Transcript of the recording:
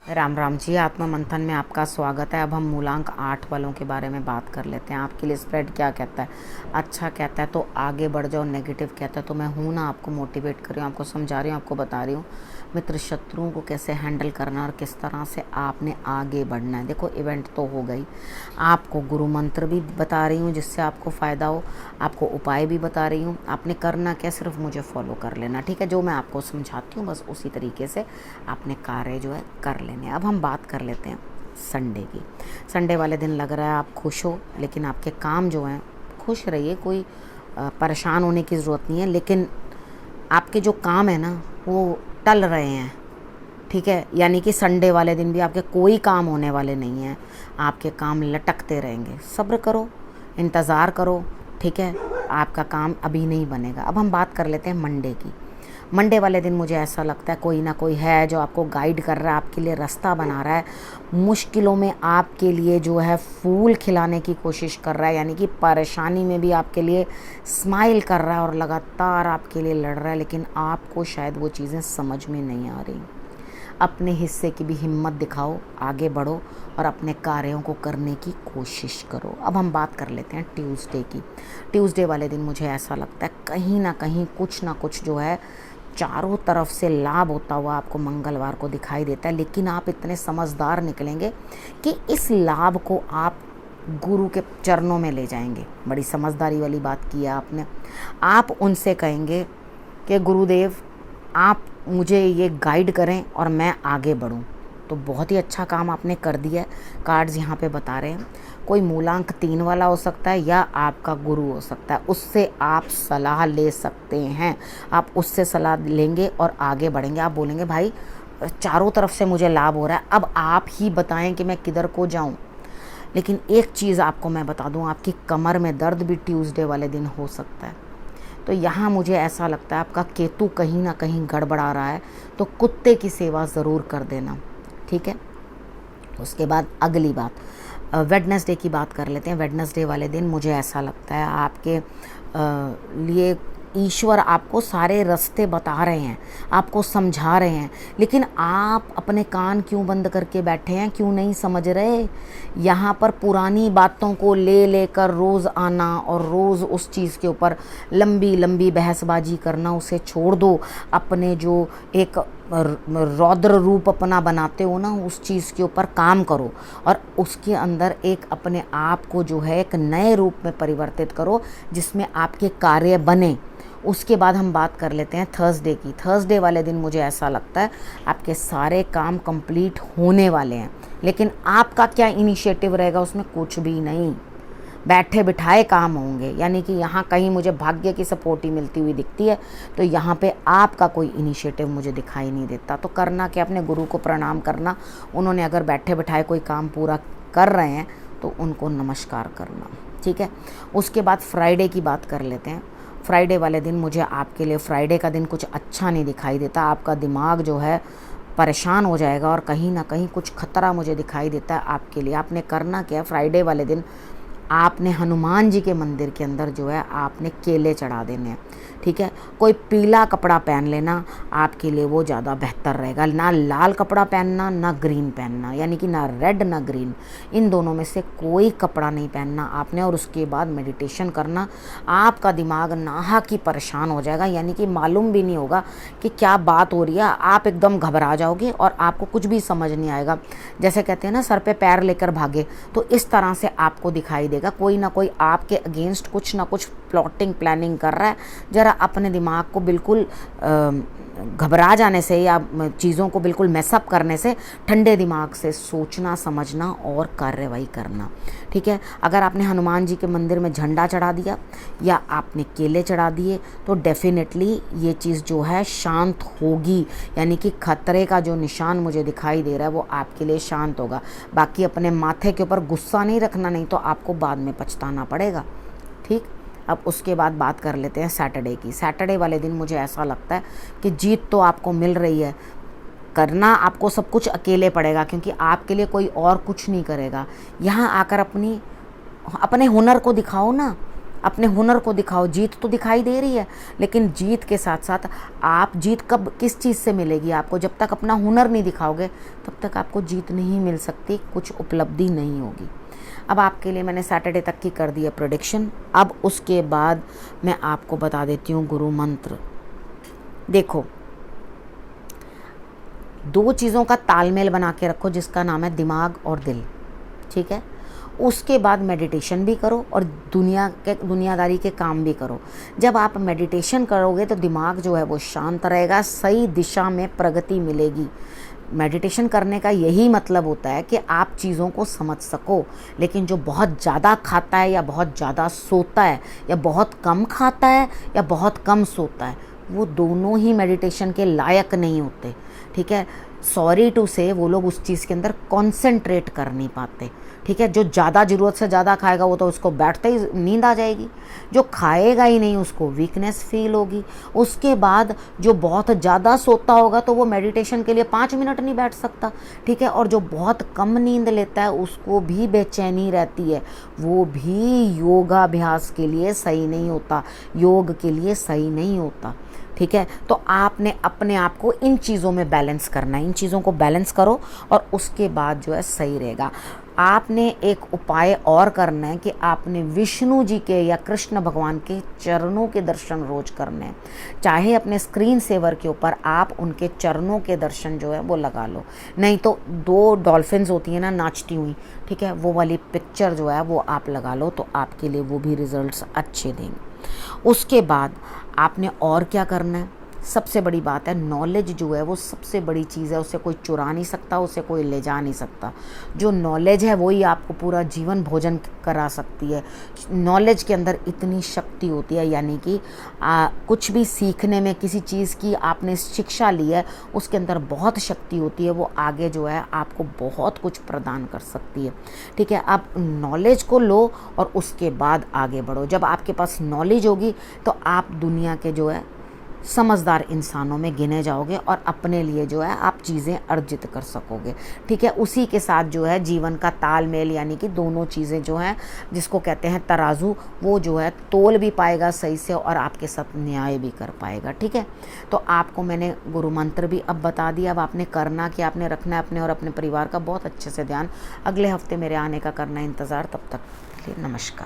राम राम जी। आत्मा मंथन में आपका स्वागत है। अब हम मूलांक 8 वालों के बारे में बात कर लेते हैं। आपके लिए स्प्रेड क्या कहता है? अच्छा कहता है तो आगे बढ़ जाओ, नेगेटिव कहता है तो मैं हूँ ना, आपको मोटिवेट कर रही हूँ, आपको समझा रही हूँ, आपको बता रही हूँ मित्र शत्रुओं को कैसे हैंडल करना और किस तरह से आपने आगे बढ़ना है। देखो, इवेंट तो हो गई, आपको गुरु मंत्र भी बता रही हूँ जिससे आपको फ़ायदा हो, आपको उपाय भी बता रही हूँ। आपने करना क्या, सिर्फ मुझे फॉलो कर लेना, ठीक है? जो मैं आपको समझाती हूँ बस उसी तरीके से आपने कार्य जो है कर लेने। अब हम बात कर लेते हैं संडे की। संडे वाले दिन लग रहा है आप खुश हो, लेकिन आपके काम जो हैं, खुश रहिए, कोई परेशान होने की ज़रूरत नहीं है, लेकिन आपके जो काम है ना वो टल रहे हैं, ठीक है? यानी कि संडे वाले दिन भी आपके कोई काम होने वाले नहीं हैं, आपके काम लटकते रहेंगे। सब्र करो, इंतज़ार करो, ठीक है? आपका काम अभी नहीं बनेगा। अब हम बात कर लेते हैं मंडे की। मंडे वाले दिन मुझे ऐसा लगता है कोई ना कोई है जो आपको गाइड कर रहा है, आपके लिए रास्ता बना रहा है, मुश्किलों में आपके लिए जो है फूल खिलाने की कोशिश कर रहा है, यानी कि परेशानी में भी आपके लिए स्माइल कर रहा है और लगातार आपके लिए लड़ रहा है, लेकिन आपको शायद वो चीज़ें समझ में नहीं आ रही। अपने हिस्से की भी हिम्मत दिखाओ, आगे बढ़ो और अपने कार्यों को करने की कोशिश करो। अब हम बात कर लेते हैं ट्यूसडे की। ट्यूसडे वाले दिन मुझे ऐसा लगता है कहीं ना कहीं कुछ ना कुछ जो है चारों तरफ से लाभ होता हुआ आपको मंगलवार को दिखाई देता है, लेकिन आप इतने समझदार निकलेंगे कि इस लाभ को आप गुरु के चरणों में ले जाएंगे। बड़ी समझदारी वाली बात की है आपने। आप उनसे कहेंगे कि गुरुदेव आप मुझे ये गाइड करें और मैं आगे बढ़ूं। तो बहुत ही अच्छा काम आपने कर दिया है। कार्ड्स यहाँ पे बता रहे हैं कोई मूलांक 3 वाला हो सकता है या आपका गुरु हो सकता है, उससे आप सलाह ले सकते हैं। आप उससे सलाह लेंगे और आगे बढ़ेंगे। आप बोलेंगे भाई चारों तरफ से मुझे लाभ हो रहा है, अब आप ही बताएं कि मैं किधर को जाऊं। लेकिन एक चीज़ आपको मैं बता दूं, आपकी कमर में दर्द भी ट्यूसडे वाले दिन हो सकता है। तो यहाँ मुझे ऐसा लगता है आपका केतु कहीं ना कहीं गड़बड़ा रहा है, तो कुत्ते की सेवा ज़रूर कर देना, ठीक है? उसके बाद अगली बात, वेडनेसडे की बात कर लेते हैं। वेडनेसडे वाले दिन मुझे ऐसा लगता है आपके लिए ईश्वर आपको सारे रास्ते बता रहे हैं, आपको समझा रहे हैं, लेकिन आप अपने कान क्यों बंद करके बैठे हैं, क्यों नहीं समझ रहे? यहाँ पर पुरानी बातों को ले लेकर रोज़ आना और रोज़ उस चीज़ के ऊपर लंबी लंबी बहसबाजी करना, उसे छोड़ दो। अपने जो एक रौद्र रूप अपना बनाते हो ना, उस चीज़ के ऊपर काम करो और उसके अंदर एक अपने आप को जो है एक नए रूप में परिवर्तित करो जिसमें आपके कार्य बने। उसके बाद हम बात कर लेते हैं थर्सडे की। थर्सडे वाले दिन मुझे ऐसा लगता है आपके सारे काम कंप्लीट होने वाले हैं, लेकिन आपका क्या इनिशिएटिव रहेगा उसमें? कुछ भी नहीं, बैठे बिठाए काम होंगे। यानी कि यहाँ कहीं मुझे भाग्य की सपोर्ट ही मिलती हुई दिखती है, तो यहाँ पे आपका कोई इनिशिएटिव मुझे दिखाई नहीं देता। तो करना क्या, अपने गुरु को प्रणाम करना। उन्होंने अगर बैठे बिठाए कोई काम पूरा कर रहे हैं तो उनको नमस्कार करना, ठीक है? उसके बाद फ्राइडे की बात कर लेते हैं। फ्राइडे वाले दिन मुझे आपके लिए फ्राइडे का दिन कुछ अच्छा नहीं दिखाई देता। आपका दिमाग जो है परेशान हो जाएगा और कहीं ना कहीं कुछ खतरा मुझे दिखाई देता है आपके लिए। आपने करना क्या है, फ्राइडे वाले दिन आपने हनुमान जी के मंदिर के अंदर जो है आपने केले चढ़ा देने हैं, ठीक है? कोई पीला कपड़ा पहन लेना, आपके लिए वो ज़्यादा बेहतर रहेगा। ना लाल कपड़ा पहनना, ना ग्रीन पहनना, यानी कि ना रेड ना ग्रीन, इन दोनों में से कोई कपड़ा नहीं पहनना आपने। और उसके बाद मेडिटेशन करना। आपका दिमाग नाहक ही परेशान हो जाएगा, यानी कि मालूम भी नहीं होगा कि क्या बात हो रही है। आप एकदम घबरा जाओगे और आपको कुछ भी समझ नहीं आएगा। जैसे कहते हैं ना, सर पे पैर लेकर भागे, तो इस तरह से आपको दिखाई देगा कोई ना कोई आपके अगेंस्ट कुछ ना कुछ प्लॉटिंग प्लानिंग कर रहा है। ज़रा अपने दिमाग को बिल्कुल घबरा जाने से या चीज़ों को बिल्कुल मैसअप करने से ठंडे दिमाग से सोचना, समझना और कार्रवाई करना, ठीक है? अगर आपने हनुमान जी के मंदिर में झंडा चढ़ा दिया या आपने केले चढ़ा दिए तो डेफिनेटली ये चीज़ जो है शांत होगी, यानी कि खतरे का जो निशान मुझे दिखाई दे रहा है वो आपके लिए शांत होगा। बाकी अपने माथे के ऊपर गुस्सा नहीं रखना, नहीं तो आपको बाद में पछताना पड़ेगा, ठीक? अब उसके बाद बात कर लेते हैं सैटरडे की। सैटरडे वाले दिन मुझे ऐसा लगता है कि जीत तो आपको मिल रही है, करना आपको सब कुछ अकेले पड़ेगा, क्योंकि आपके लिए कोई और कुछ नहीं करेगा। यहाँ आकर अपने हुनर को दिखाओ ना, अपने हुनर को दिखाओ। जीत तो दिखाई दे रही है, लेकिन जीत के साथ साथ आप जीत कब किस चीज़ से मिलेगी आपको? जब तक अपना हुनर नहीं दिखाओगे तब तक आपको जीत नहीं मिल सकती, कुछ उपलब्धि नहीं होगी। अब आपके लिए मैंने सैटरडे तक की कर दी है प्रेडिक्शन। अब उसके बाद मैं आपको बता देती हूँ गुरु मंत्र। देखो, 2 चीज़ों का तालमेल बना के रखो जिसका नाम है दिमाग और दिल, ठीक है। उसके बाद मेडिटेशन भी करो और दुनियादारी के काम भी करो। जब आप मेडिटेशन करोगे तो दिमाग जो है वो शांत रहेगा, सही दिशा में प्रगति मिलेगी। मेडिटेशन करने का यही मतलब होता है कि आप चीज़ों को समझ सको। लेकिन जो बहुत ज़्यादा खाता है या बहुत ज़्यादा सोता है या बहुत कम खाता है या बहुत कम सोता है, वो दोनों ही मेडिटेशन के लायक नहीं होते, ठीक है। सॉरी टू से वो लोग उस चीज़ के अंदर कॉन्सेंट्रेट कर नहीं पाते, ठीक है। जो ज़्यादा ज़रूरत से ज़्यादा खाएगा वो तो उसको बैठते ही नींद आ जाएगी। जो खाएगा ही नहीं उसको वीकनेस फील होगी। उसके बाद जो बहुत ज़्यादा सोता होगा तो वो मेडिटेशन के लिए 5 मिनट नहीं बैठ सकता, ठीक है। और जो बहुत कम नींद लेता है उसको भी बेचैनी रहती है, वो भी योगाभ्यास के लिए सही नहीं होता, योग के लिए सही नहीं होता, ठीक है। तो आपने अपने आप को इन चीज़ों में बैलेंस करना है। इन चीज़ों को बैलेंस करो और उसके बाद जो है सही रहेगा। आपने एक उपाय और करना है कि आपने विष्णु जी के या कृष्ण भगवान के चरणों के दर्शन रोज करने हैं। चाहे अपने स्क्रीन सेवर के ऊपर आप उनके चरणों के दर्शन जो है वो लगा लो, नहीं तो 2 डॉल्फिन्स होती हैं ना नाचती हुई, ठीक है, वो वाली पिक्चर जो है वो आप लगा लो, तो आपके लिए वो भी रिजल्ट्स अच्छे देंगे। उसके बाद आपने और क्या करना है? सबसे बड़ी बात है, नॉलेज जो है वो सबसे बड़ी चीज़ है, उसे कोई चुरा नहीं सकता, उसे कोई ले जा नहीं सकता। जो नॉलेज है वही आपको पूरा जीवन भोजन करा सकती है। नॉलेज के अंदर इतनी शक्ति होती है, यानी कि कुछ भी सीखने में, किसी चीज़ की आपने शिक्षा ली है उसके अंदर बहुत शक्ति होती है, वो आगे जो है आपको बहुत कुछ प्रदान कर सकती है, ठीक है। आप नॉलेज को लो और उसके बाद आगे बढ़ो। जब आपके पास नॉलेज होगी तो आप दुनिया के जो है समझदार इंसानों में गिने जाओगे और अपने लिए जो है आप चीज़ें अर्जित कर सकोगे, ठीक है। उसी के साथ जो है जीवन का तालमेल, यानी कि दोनों चीज़ें जो हैं जिसको कहते हैं तराजू, वो जो है तोल भी पाएगा सही से और आपके साथ न्याय भी कर पाएगा, ठीक है। तो आपको मैंने गुरु मंत्र भी अब बता दिया। अब आपने करना कि आपने रखना है अपने और अपने परिवार का बहुत अच्छे से ध्यान। अगले हफ्ते मेरे आने का करना इंतज़ार। तब तक के लिए नमस्कार।